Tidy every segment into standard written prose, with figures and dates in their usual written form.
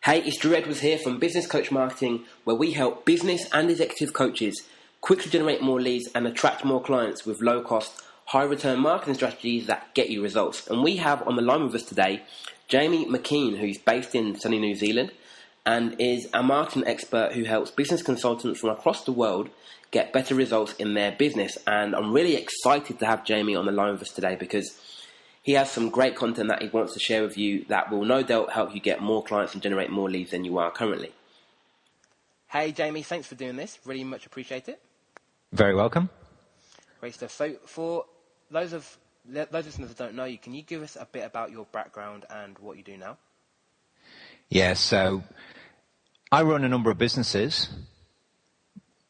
Hey, it's Drew Edwards here from Business Coach Marketing, where we help business and executive coaches quickly generate more leads and attract more clients with low-cost, high-return marketing strategies that get you results. And we have on the line with us today Jamie McKean, who's based in sunny New Zealand and is a marketing expert who helps business consultants from across the world get better results in their business. And I'm really excited to have Jamie on the line with us today because he has some great content that he wants to share with you that will no doubt help you get more clients and generate more leads than you are currently. Hey, Jamie, thanks for doing this. Really much appreciate it. Very welcome. Great stuff. So for those listeners that don't know you, can you give us a bit about your background and what you do now? Yeah, so I run a number of businesses.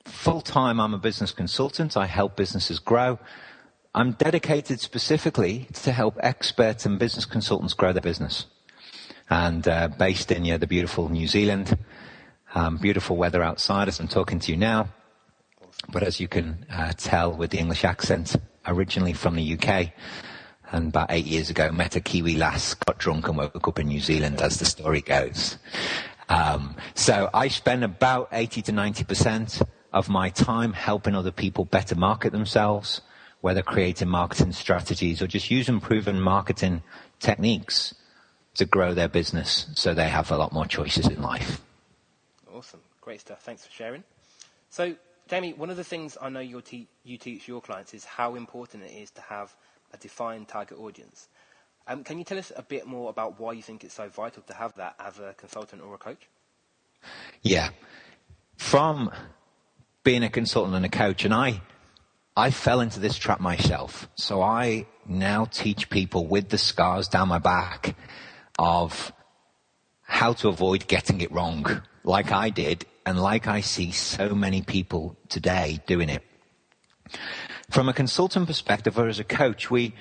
Full-time, I'm a business consultant. I help businesses grow. I'm dedicated specifically to help experts and business consultants grow their business. And based in the beautiful New Zealand, beautiful weather outside as I'm talking to you now. But as you can tell with the English accent, originally from the UK, and about 8 years ago met a Kiwi lass, got drunk and woke up in New Zealand, as the story goes. So I spend about 80 to 90% of my time helping other people better market themselves, whether creating marketing strategies or just using proven marketing techniques to grow their business so they have a lot more choices in life. Awesome. Great stuff. Thanks for sharing. So, Jamie, one of the things I know you teach your clients is how important it is to have a defined target audience. Can you tell us a bit more about why you think it's so vital to have that as a consultant or a coach? Yeah. From being a consultant and a coach, and I fell into this trap myself. So I now teach people with the scars down my back of how to avoid getting it wrong, like I did, and like I see so many people today doing it. From a consultant perspective or as a coach, we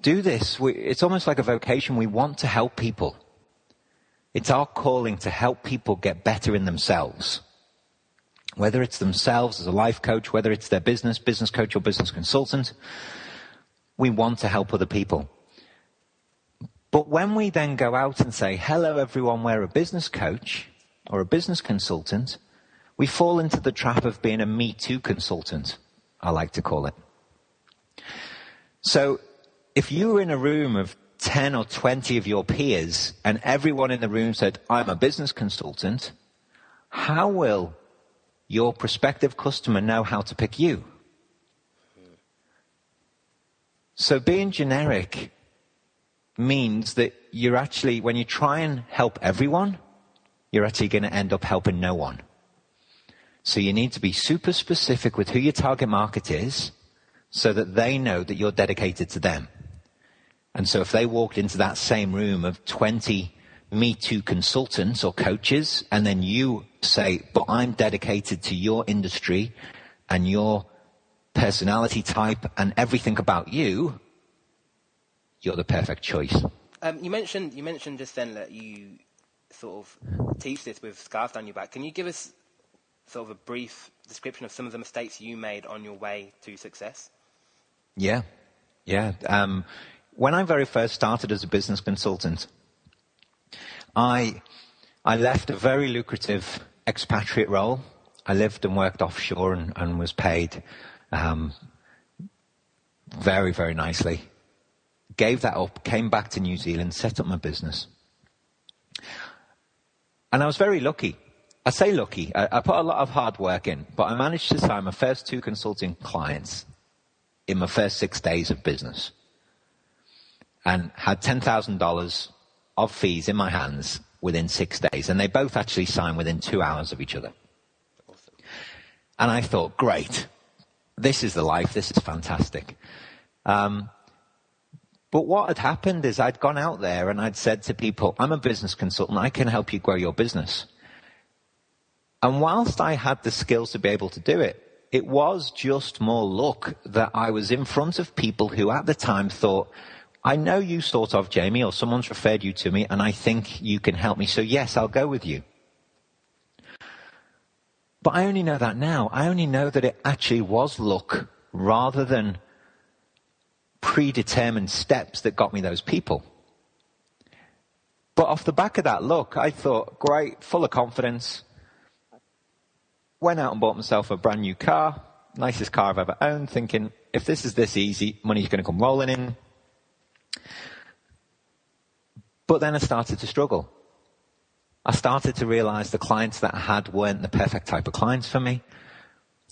do this. It's almost like a vocation. We want to help people. It's our calling to help people get better in themselves. Whether it's themselves as a life coach, whether it's their business coach or business consultant, we want to help other people. But when we then go out and say, hello everyone, we're a business coach or a business consultant, we fall into the trap of being a Me Too consultant, I like to call it. So if you were in a room of 10 or 20 of your peers and everyone in the room said, I'm a business consultant, how will your prospective customer know how to pick you? So being generic means that you're actually, when you try and help everyone, you're actually going to end up helping no one. So you need to be super specific with who your target market is so that they know that you're dedicated to them. And so if they walked into that same room of 20 Me Too consultants or coaches, and then you say, but I'm dedicated to your industry and your personality type and everything about you, you're the perfect choice. You mentioned just then that you sort of teach this with scars down your back. Can you give us sort of a brief description of some of the mistakes you made on your way to success? Yeah. When I very first started as a business consultant, I left a very lucrative expatriate role. I lived and worked offshore and was paid very, very nicely. Gave that up, came back to New Zealand, set up my business. And I was very lucky. I say lucky. I put a lot of hard work in, but I managed to sign my first 2 consulting clients in my first 6 days of business. And had $10,000 of fees in my hands within 6 days. And they both actually signed within 2 hours of each other. Awesome. And I thought, great, this is the life, this is fantastic. But what had happened is I'd gone out there and I'd said to people, I'm a business consultant, I can help you grow your business. And whilst I had the skills to be able to do it, it was just more luck that I was in front of people who at the time thought, I know you sort of, Jamie, or someone's referred you to me, and I think you can help me. So yes, I'll go with you. But I only know that now. I only know that it actually was luck rather than predetermined steps that got me those people. But off the back of that look, I thought, great, full of confidence. Went out and bought myself a brand new car, nicest car I've ever owned, thinking, if this is this easy, money's going to come rolling in. But then I started to struggle. I started to realize the clients that I had weren't the perfect type of clients for me.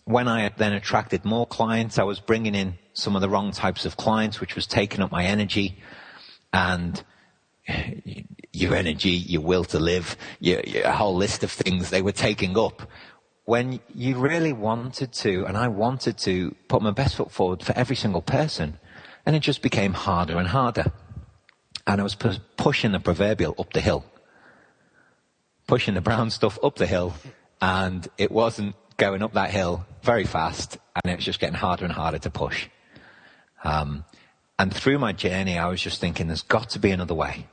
When I had then attracted more clients, I was bringing in some of the wrong types of clients, which was taking up my energy and your energy, your will to live, a whole list of things they were taking up. When you really wanted to, and I wanted to, put my best foot forward for every single person, and it just became harder and harder. And I was pushing the proverbial up the hill. Pushing the brown stuff up the hill, and it wasn't going up that hill very fast, and it was just getting harder and harder to push. And through my journey, I was just thinking, there's got to be another way.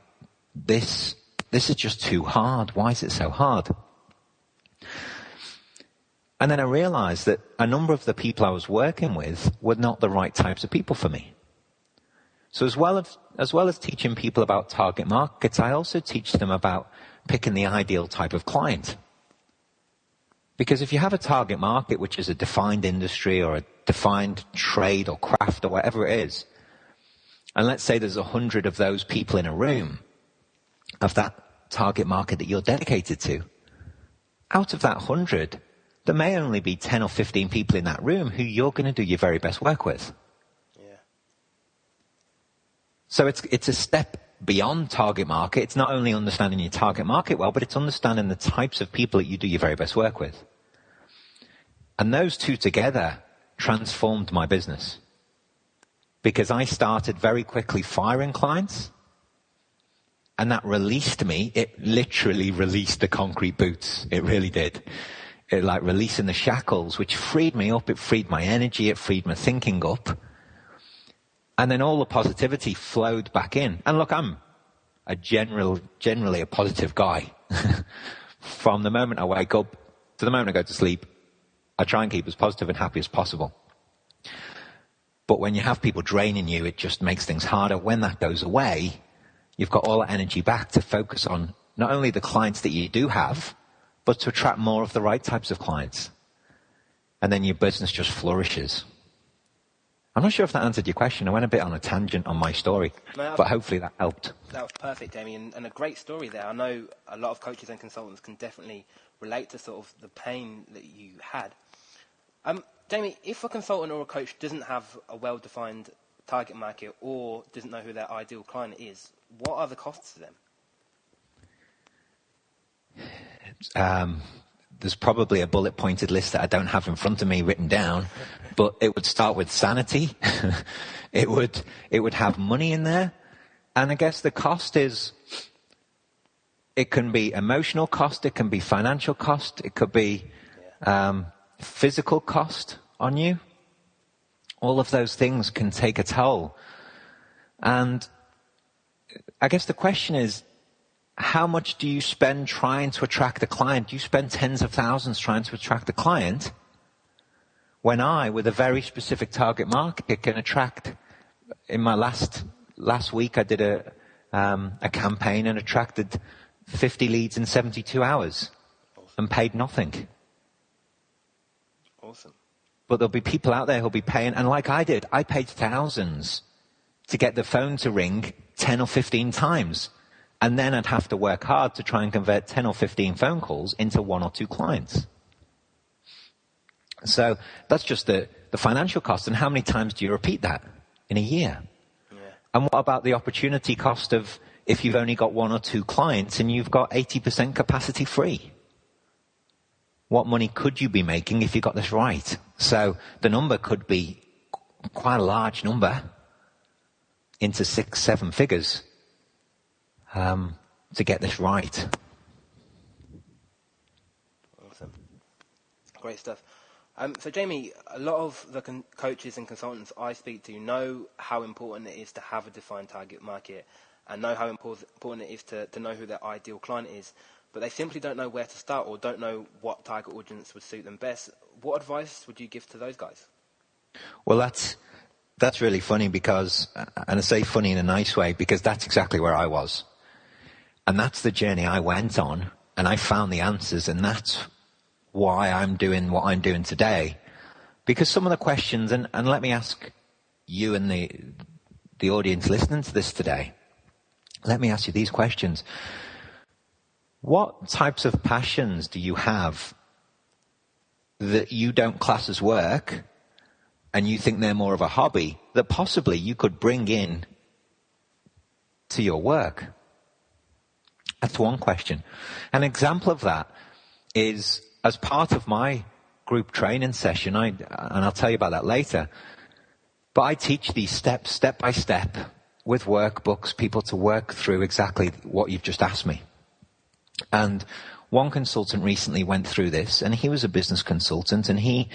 This is just too hard. Why is it so hard? And then I realized that a number of the people I was working with were not the right types of people for me. So as well as teaching people about target markets, I also teach them about picking the ideal type of client. Because if you have a target market, which is a defined industry or a defined trade or craft or whatever it is, and let's say there's 100 of those people in a room of that target market that you're dedicated to, out of that 100, there may only be 10 or 15 people in that room who you're going to do your very best work with. Yeah. So it's a step beyond target market. It's not only understanding your target market well, but it's understanding the types of people that you do your very best work with. And those two together transformed my business. Because I started very quickly firing clients, and that released me. It literally released the concrete boots. It really did. It like releasing the shackles, which freed me up. It freed my energy. It freed my thinking up. And then all the positivity flowed back in. And look, I'm generally a positive guy. From the moment I wake up to the moment I go to sleep, I try and keep as positive and happy as possible. But when you have people draining you, it just makes things harder. When that goes away, you've got all that energy back to focus on not only the clients that you do have, but to attract more of the right types of clients. And then your business just flourishes. I'm not sure if that answered your question. I went a bit on a tangent on my story, but hopefully that helped. That was perfect, Jamie, and a great story there. I know a lot of coaches and consultants can definitely relate to sort of the pain that you had. Jamie, if a consultant or a coach doesn't have a well-defined target market or doesn't know who their ideal client is, what are the costs to them? There's probably a bullet-pointed list that I don't have in front of me written down, but it would start with sanity. It would have money in there. And I guess the cost is, it can be emotional cost, it can be financial cost, it could be physical cost on you. All of those things can take a toll. And I guess the question is, how much do you spend trying to attract a client? Do you spend tens of thousands trying to attract a client? When I, with a very specific target market, can attract, in my last week I did a campaign and attracted 50 leads in 72 hours. Awesome. And paid nothing. Awesome. But there'll be people out there who'll be paying, and like I did, I paid thousands to get the phone to ring 10 or 15 times. And then I'd have to work hard to try and convert 10 or 15 phone calls into 1 or 2 clients. So that's just the financial cost. And how many times do you repeat that in a year? Yeah. And what about the opportunity cost of if you've only got 1 or 2 clients and you've got 80% capacity free? What money could you be making if you got this right? So the number could be quite a large number, into 6-7 figures. To get this right. Awesome. Great stuff. So Jamie, a lot of the coaches and consultants I speak to know how important it is to have a defined target market and know how important it is to know who their ideal client is, but they simply don't know where to start or don't know what target audience would suit them best. What advice would you give to those guys? Well, that's really funny because, and I say funny in a nice way, because that's exactly where I was. And that's the journey I went on, and I found the answers, and that's why I'm doing what I'm doing today. Because some of the questions, and let me ask you and the audience listening to this today, let me ask you these questions. What types of passions do you have that you don't class as work, and you think they're more of a hobby, that possibly you could bring in to your work? That's one question. An example of that is, as part of my group training session, and I'll tell you about that later, but I teach these steps, step by step, with workbooks, people to work through exactly what you've just asked me. And one consultant recently went through this, and he was a business consultant, and he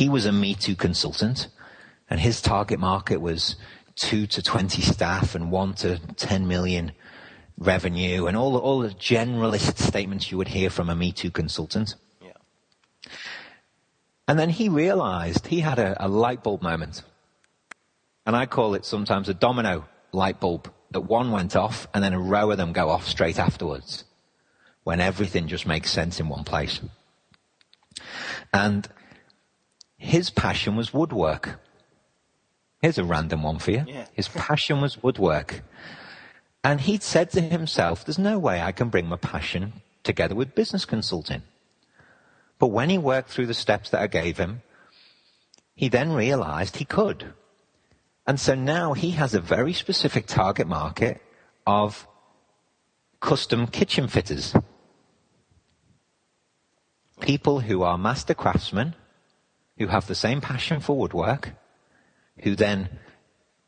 was a Me Too consultant, and his target market was 2 to 20 staff and 1 to 10 million revenue, and all the generalist statements you would hear from a Me Too consultant. Yeah. And then he realized he had a light bulb moment. And I call it sometimes a domino light bulb, that one went off and then a row of them go off straight afterwards, when everything just makes sense in one place. And his passion was woodwork. Here's a random one for you. Yeah. His passion was woodwork. And he'd said to himself, there's no way I can bring my passion together with business consulting. But when he worked through the steps that I gave him, he then realized he could. And so now he has a very specific target market of custom kitchen fitters. People who are master craftsmen, who have the same passion for woodwork, who then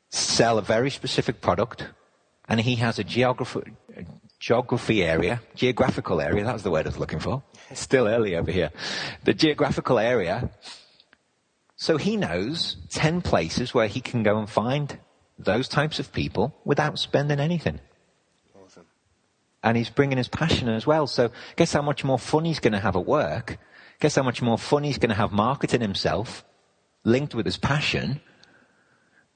sell a very specific product. And he has a geographical area, that was the word I was looking for. It's still early over here. The geographical area. So he knows 10 places where he can go and find those types of people without spending anything. Awesome. And he's bringing his passion as well. So guess how much more fun he's going to have at work? Guess how much more fun he's going to have marketing himself, linked with his passion?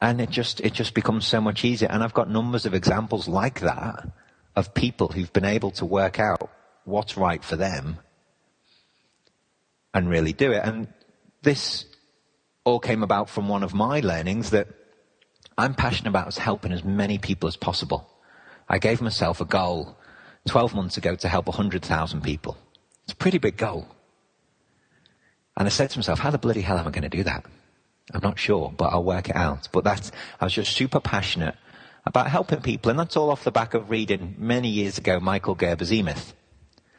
And it just becomes so much easier. And I've got numbers of examples like that of people who've been able to work out what's right for them and really do it. And this all came about from one of my learnings that I'm passionate about, is helping as many people as possible. I gave myself a goal 12 months ago to help 100,000 people. It's a pretty big goal. And I said to myself, how the bloody hell am I going to do that? I'm not sure, but I'll work it out. But I was just super passionate about helping people, and that's all off the back of reading many years ago Michael Gerber's E-Myth.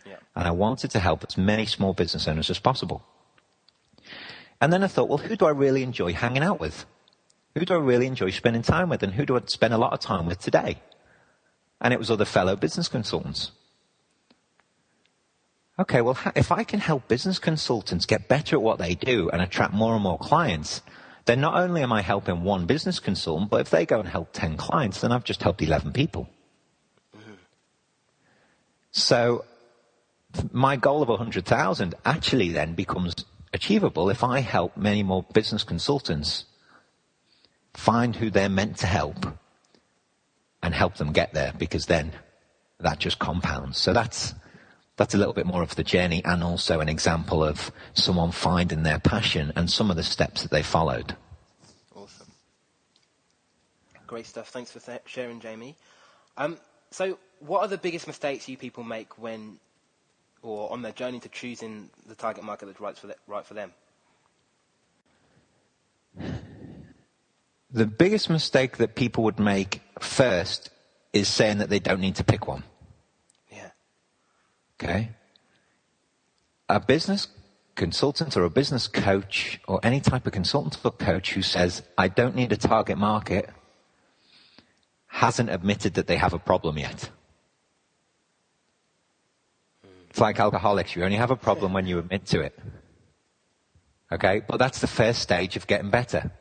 Yeah. And I wanted to help as many small business owners as possible. And then I thought, well, who do I really enjoy hanging out with? Who do I really enjoy spending time with? And who do I spend a lot of time with today? And it was other fellow business consultants. Okay, well, if I can help business consultants get better at what they do and attract more and more clients, then not only am I helping one business consultant, but if they go and help 10 clients, then I've just helped 11 people. Mm-hmm. So my goal of 100,000 actually then becomes achievable if I help many more business consultants find who they're meant to help and help them get there, because then that just compounds. So that's a little bit more of the journey, and also an example of someone finding their passion and some of the steps that they followed. Awesome. Great stuff. Thanks for sharing, Jamie. So what are the biggest mistakes you people make when, or on their journey to choosing the target market that's right for them? The biggest mistake that people would make first is saying that they don't need to pick one. Okay? A business consultant or a business coach or any type of consultant or coach who says, I don't need a target market, hasn't admitted that they have a problem yet. It's like alcoholics. You only have a problem when you admit to it. Okay? But that's the first stage of getting better.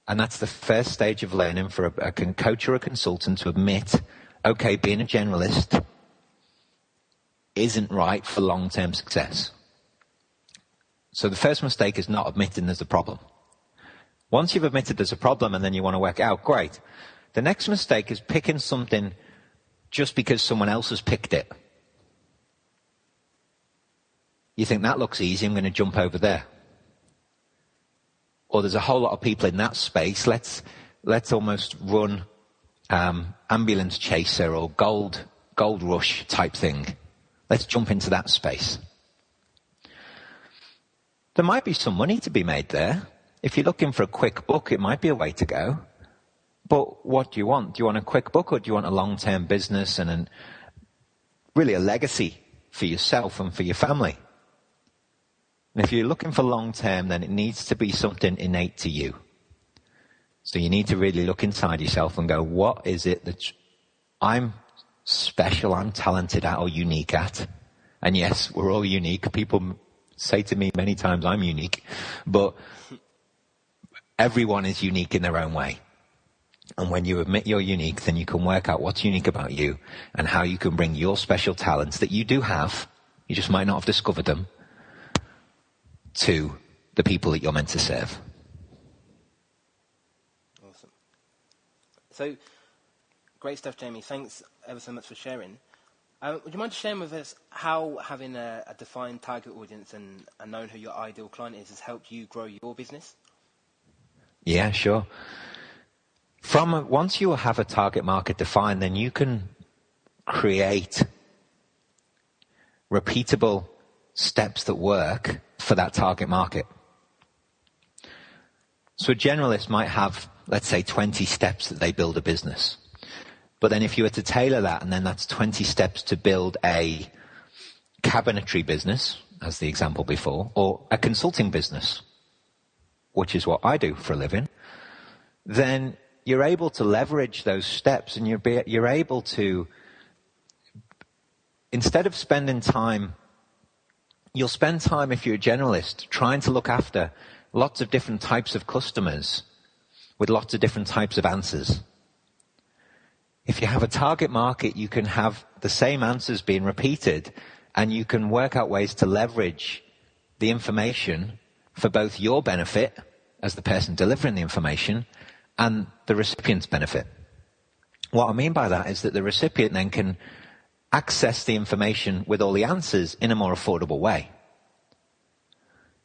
And that's the first stage of learning for a coach or a consultant to admit, okay, being a generalist isn't right for long-term success. So the first mistake is not admitting there's a problem. Once you've admitted there's a problem and then you want to work it out, great. The next mistake is picking something just because someone else has picked it. You think that looks easy, I'm going to jump over there. Or there's a whole lot of people in that space, let's almost run ambulance chaser or gold rush type thing. Let's jump into that space. There might be some money to be made there. If you're looking for a quick buck, it might be a way to go. But what do you want? Do you want a quick buck, or do you want a long-term business and really a legacy for yourself and for your family? And if you're looking for long-term, then it needs to be something innate to you. So you need to really look inside yourself and go, what is it that I'm special, I'm talented at, or unique at? And yes, we're all unique. People say to me many times, I'm unique. But everyone is unique in their own way. And when you admit you're unique, then you can work out what's unique about you and how you can bring your special talents that you do have, you just might not have discovered them, to the people that you're meant to serve. Awesome. So, great stuff, Jamie. Thanks ever so much for sharing. Would you mind sharing with us how having a defined target audience and knowing who your ideal client is has helped you grow your business? Yeah, sure. Once you have a target market defined, then you can create repeatable steps that work for that target market. So a generalist might have, let's say, 20 steps that they build a business. But then if you were to tailor that, and then that's 20 steps to build a cabinetry business, as the example before, or a consulting business, which is what I do for a living, then you're able to leverage those steps, and you're able to, instead of spending time, you'll spend time, if you're a generalist, trying to look after lots of different types of customers with lots of different types of answers. If you have a target market, you can have the same answers being repeated, and you can work out ways to leverage the information for both your benefit as the person delivering the information and the recipient's benefit. What I mean by that is that the recipient then can access the information with all the answers in a more affordable way.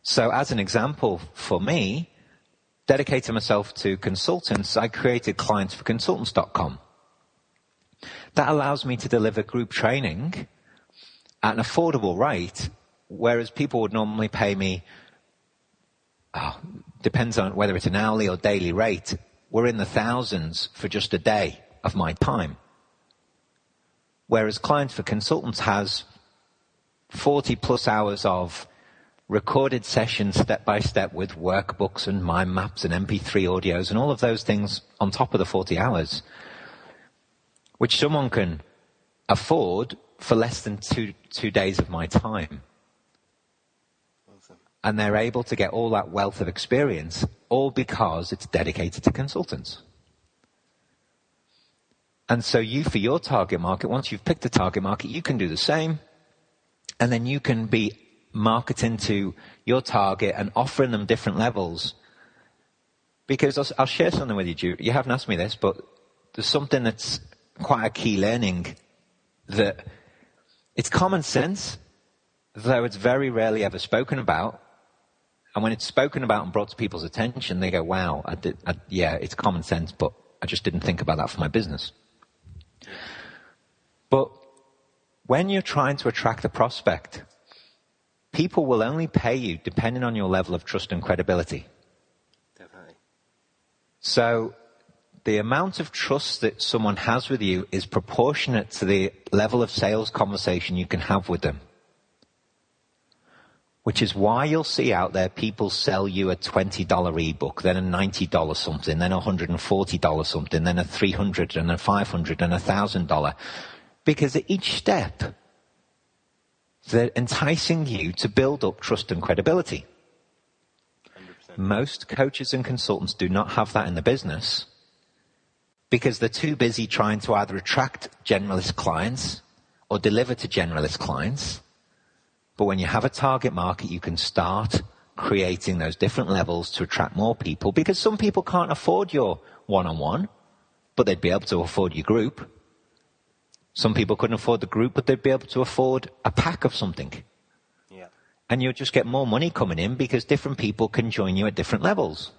So as an example for me, dedicating myself to consultants, I created clientsforconsultants.com. That allows me to deliver group training at an affordable rate, whereas people would normally pay me, depends on whether it's an hourly or daily rate, we're in the thousands for just a day of my time. Whereas Clients for Consultants has 40 plus hours of recorded sessions step by step with workbooks and mind maps and MP3 audios and all of those things on top of the 40 hours, which someone can afford for less than two days of my time. Awesome. And they're able to get all that wealth of experience, all because it's dedicated to consultants. And so you, for your target market, once you've picked a target market, you can do the same. And then you can be marketing to your target and offering them different levels. Because I'll share something with you, Jude. You haven't asked me this, but there's something that's quite a key learning, that it's common sense, though it's very rarely ever spoken about. And when it's spoken about and brought to people's attention, they go, wow, yeah, it's common sense, but I just didn't think about that for my business. But when you're trying to attract a prospect, people will only pay you depending on your level of trust and credibility. Definitely. So the amount of trust that someone has with you is proportionate to the level of sales conversation you can have with them. Which is why you'll see out there people sell you a $20 ebook, then a $90 something, then a $140 something, then a $300 and a $500 and a $1,000. Because at each step, they're enticing you to build up trust and credibility. 100%. Most coaches and consultants do not have that in the business because they're too busy trying to either attract generalist clients or deliver to generalist clients. But when you have a target market, you can start creating those different levels to attract more people, because some people can't afford your one-on-one, but they'd be able to afford your group. Some people couldn't afford the group, but they'd be able to afford a pack of something. Yeah. And you'll just get more money coming in because different people can join you at different levels.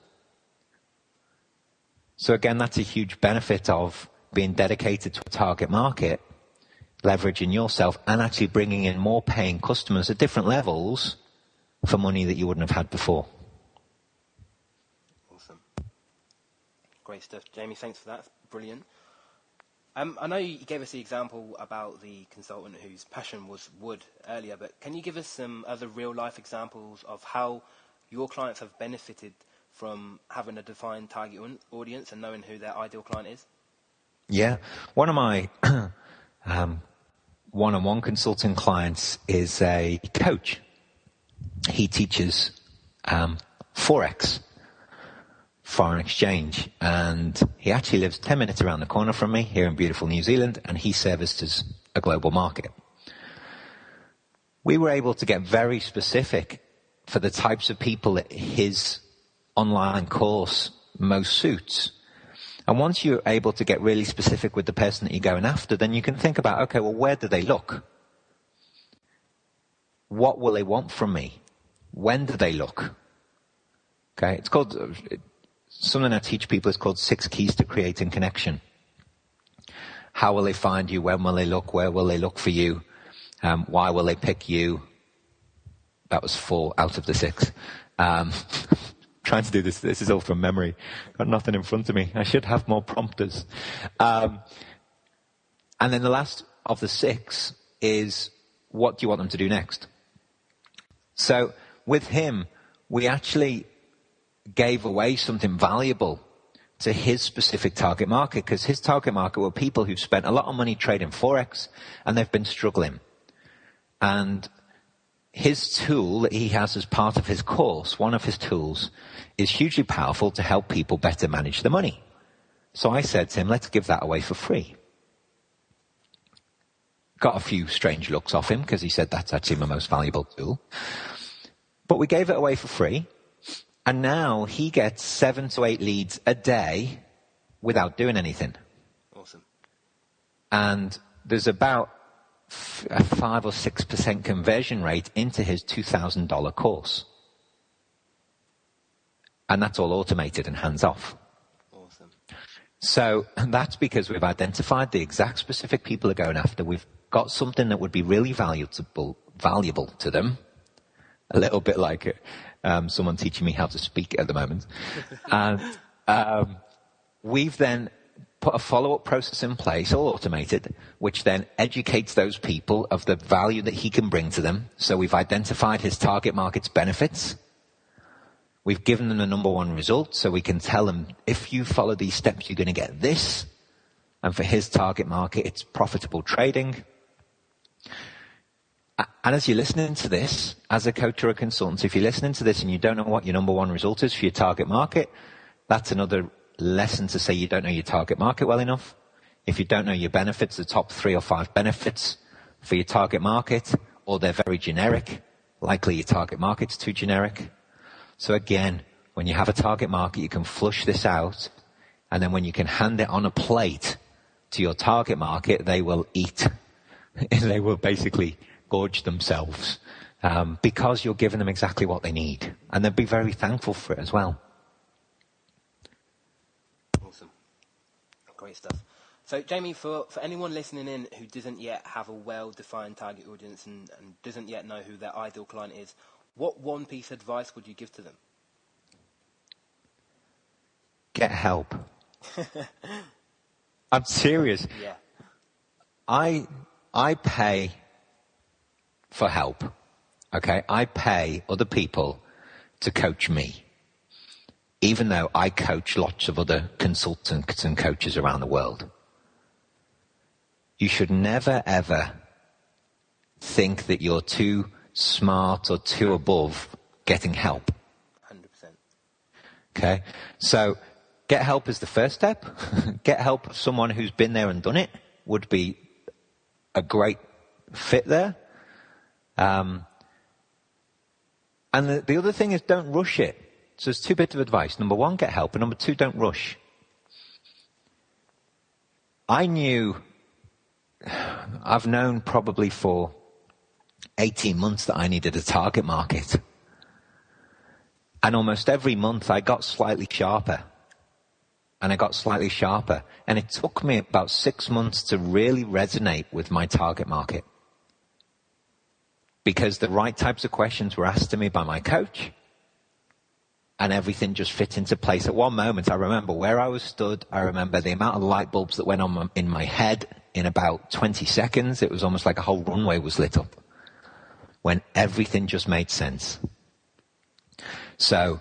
So again, that's a huge benefit of being dedicated to a target market, leveraging yourself and actually bringing in more paying customers at different levels for money that you wouldn't have had before. Awesome. Great stuff. Jamie, thanks for that. Brilliant. I know you gave us the example about the consultant whose passion was wood earlier, but can you give us some other real-life examples of how your clients have benefited from having a defined target audience and knowing who their ideal client is? Yeah. One of my one-on-one consulting clients is a coach. He teaches Forex, foreign exchange, and he actually lives 10 minutes around the corner from me here in beautiful New Zealand, and he services a global market. We were able to get very specific for the types of people that his online course most suits. And once you're able to get really specific with the person that you're going after, then you can think about, okay, well, where do they look? What will they want from me? When do they look? Okay, it's called, something I teach people is called 6 keys to creating connection. How will they find you? When will they look? Where will they look for you? Why will they pick you? That was 4 out of the 6. Trying to do this. This is all from memory. Got nothing in front of me. I should have more prompters. And then the last of the 6 is, what do you want them to do next? So with him, we actually gave away something valuable to his specific target market, because his target market were people who've spent a lot of money trading Forex and they've been struggling. And his tool that he has as part of his course, one of his tools, is hugely powerful to help people better manage the money. So I said to him, let's give that away for free. Got a few strange looks off him because he said that's actually my most valuable tool. But we gave it away for free. And now he gets 7 to 8 leads a day without doing anything. Awesome. And there's about a 5 or 6% conversion rate into his $2,000 course. And that's all automated and hands off. Awesome. So that's because we've identified the exact specific people are going after. We've got something that would be really valuable to them. A little bit like someone teaching me how to speak at the moment. And we've then put a follow-up process in place, all automated, which then educates those people of the value that he can bring to them. So we've identified his target market's benefits. We've given them the number 1 result, so we can tell them, if you follow these steps, you're going to get this. And for his target market, it's profitable trading. And as you're listening to this, as a coach or a consultant, if you're listening to this and you don't know what your number 1 result is for your target market, that's another lesson to say you don't know your target market well enough. If you don't know your benefits, the top 3 or 5 benefits for your target market, or they're very generic, likely your target market's too generic. So again, when you have a target market, you can flush this out, and then when you can hand it on a plate to your target market, they will eat. They will basically gorge themselves, because you're giving them exactly what they need, and they'll be very thankful for it as well. Awesome. Great stuff. So, Jamie, for anyone listening in who doesn't yet have a well-defined target audience and doesn't yet know who their ideal client is, what one piece of advice would you give to them? Get help. I'm serious. Yeah. I pay for help. Okay? I pay other people to coach me, even though I coach lots of other consultants and coaches around the world. You should never, ever think that you're too smart or too above getting help. 100%. Okay? So, get help is the first step. Get help of someone who's been there and done it would be a great fit there. And the other thing is, don't rush it. So there's 2 bits of advice. Number 1, get help. And number 2, don't rush. I knew I've known probably for 18 months that I needed a target market. And almost every month I got slightly sharper. And I got slightly sharper. And it took me about 6 months to really resonate with my target market. Because the right types of questions were asked to me by my coach. And everything just fit into place. At one moment, I remember where I was stood. I remember the amount of light bulbs that went on in my head in about 20 seconds. It was almost like a whole runway was lit up. When everything just made sense. So,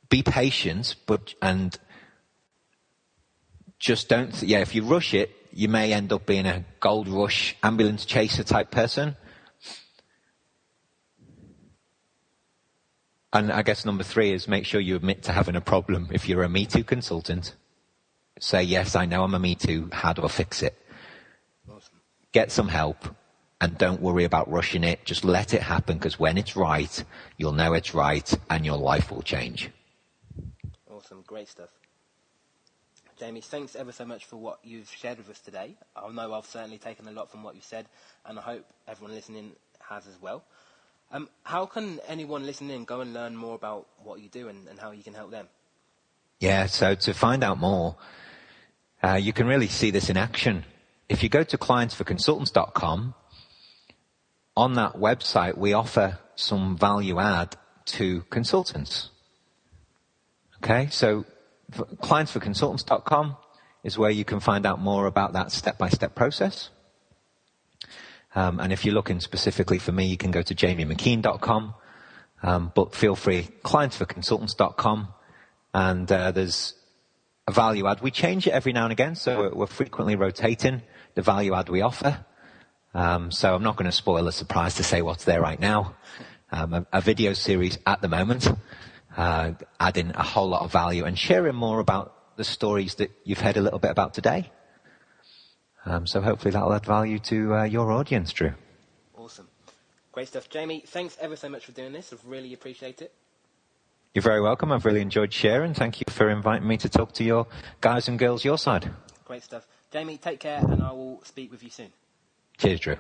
be patient, and just don't, if you rush it, you may end up being a gold rush ambulance chaser type person. And I guess number 3 is make sure you admit to having a problem. If you're a Me Too consultant, say, yes, I know I'm a Me Too. How do I fix it? Awesome. Get some help and don't worry about rushing it. Just let it happen, because when it's right, you'll know it's right and your life will change. Awesome. Great stuff. Jamie, thanks ever so much for what you've shared with us today. I know I've certainly taken a lot from what you've said, and I hope everyone listening has as well. How can anyone listening go and learn more about what you do and how you can help them? Yeah, so to find out more, you can really see this in action. If you go to clientsforconsultants.com, on that website we offer some value add to consultants. Okay, so clientsforconsultants.com is where you can find out more about that step-by-step process. And if you're looking specifically for me, you can go to jamiemckean.com. But feel free, clientsforconsultants.com. And there's a value add. We change it every now and again, so we're frequently rotating the value add we offer. So I'm not going to spoil a surprise to say what's there right now. A video series at the moment, adding a whole lot of value and sharing more about the stories that you've heard a little bit about today. So hopefully that'll add value to your audience, Drew. Awesome. Great stuff. Jamie, thanks ever so much for doing this. I've really appreciate it. You're very welcome. I've really enjoyed sharing. Thank you for inviting me to talk to your guys and girls your side. Great stuff. Jamie, take care, and I will speak with you soon. Cheers, Drew.